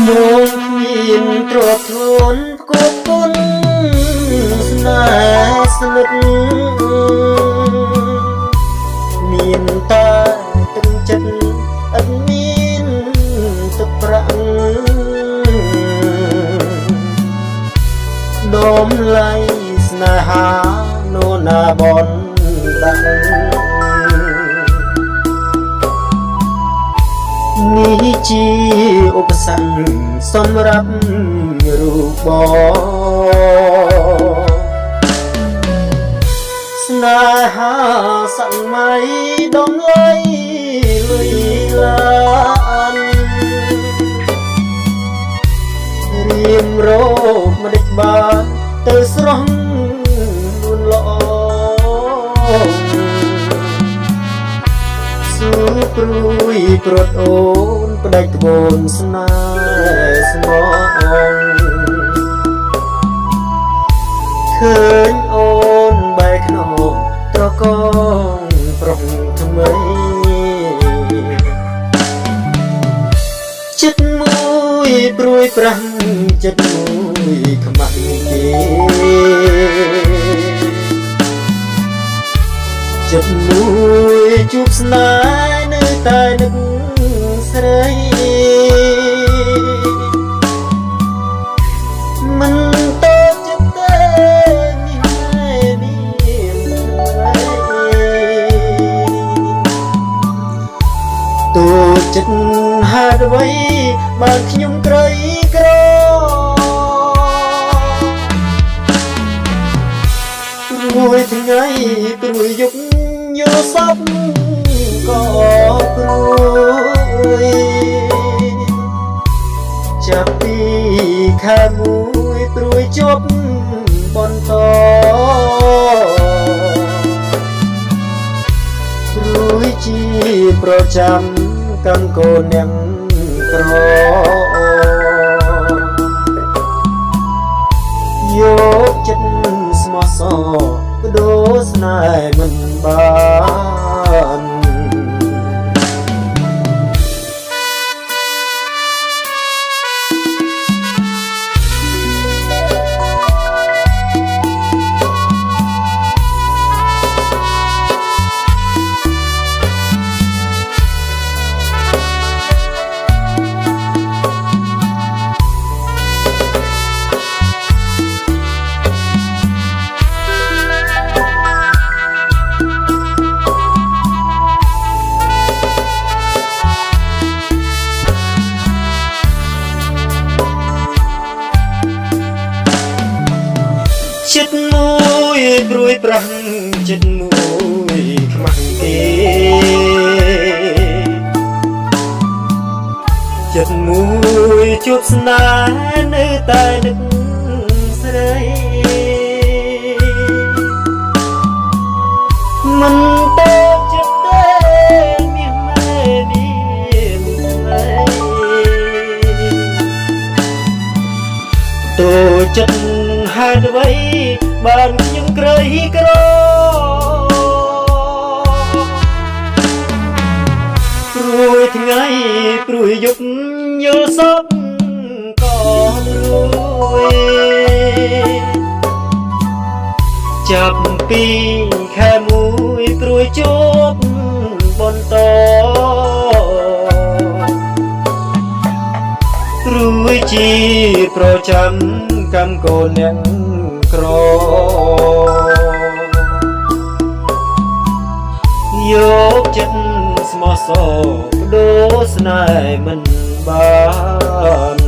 នួនមានទ្រព្យខ្លួនគប់គុណស្នេហ៍ស្និទ្ធមានតែទឹកចិត្តអត់មានទឹកប្រាក់ដូមឡៃស្នេហានោណាបនដាក់នេះជាឧបសគ្គសម្រាប់រូបបងស្នេហាសម័យដំឡៃលុយឡានរៀមរោគមិនដេចបានទៅស្រស់លួនល្អស៊ូព្រួយព្រួតអូនផ្ដាច់ត្បូនស្នេហ៍ស្មោះឃើញអូនបែកខ្នងត្រកងប្រុសថ្មីចិត្តមួយព្រួយប្រាំចិត្តមួយខ្មាស់គេចិត្តមួយជួបស្នេហ៍នៅតែនឹកស្រីមិនតើចិត្តទេទូចិត្តហេតុអ្វីបានខ្ញុំក្រីក្រមួយថ្ងៃព្រួយយប់យល់សពក៏ព្រួយចាប់ពីខែមួយព្រួយជប់បន្តព្រួយជាប្រចាំកាន់កូនអ្នកក្រយកចិត្តស្មោះសរបដូរស្នេហ៍មិនបានចិត្តមួយព្រួយប្រាំចិត្តមួយខ្មាស់គេចិត្តមួយជួបស្នេហ៍នៅតែនឹកស្រីមិនតើចិត្តទេមានតើចិត្តហេតុអ្វីបានខ្ញុំក្រីក្រព្រួយថ្ងៃព្រួយយប់យល់សពក៏ព្រួយចាប់ពីខែមួយព្រួយជប់បន្តព្រួយជាប្រចាំកម្មកូនអ្នកក្រយកចិត្តស្មោះសរបដូរស្នេហ៍មិនបាន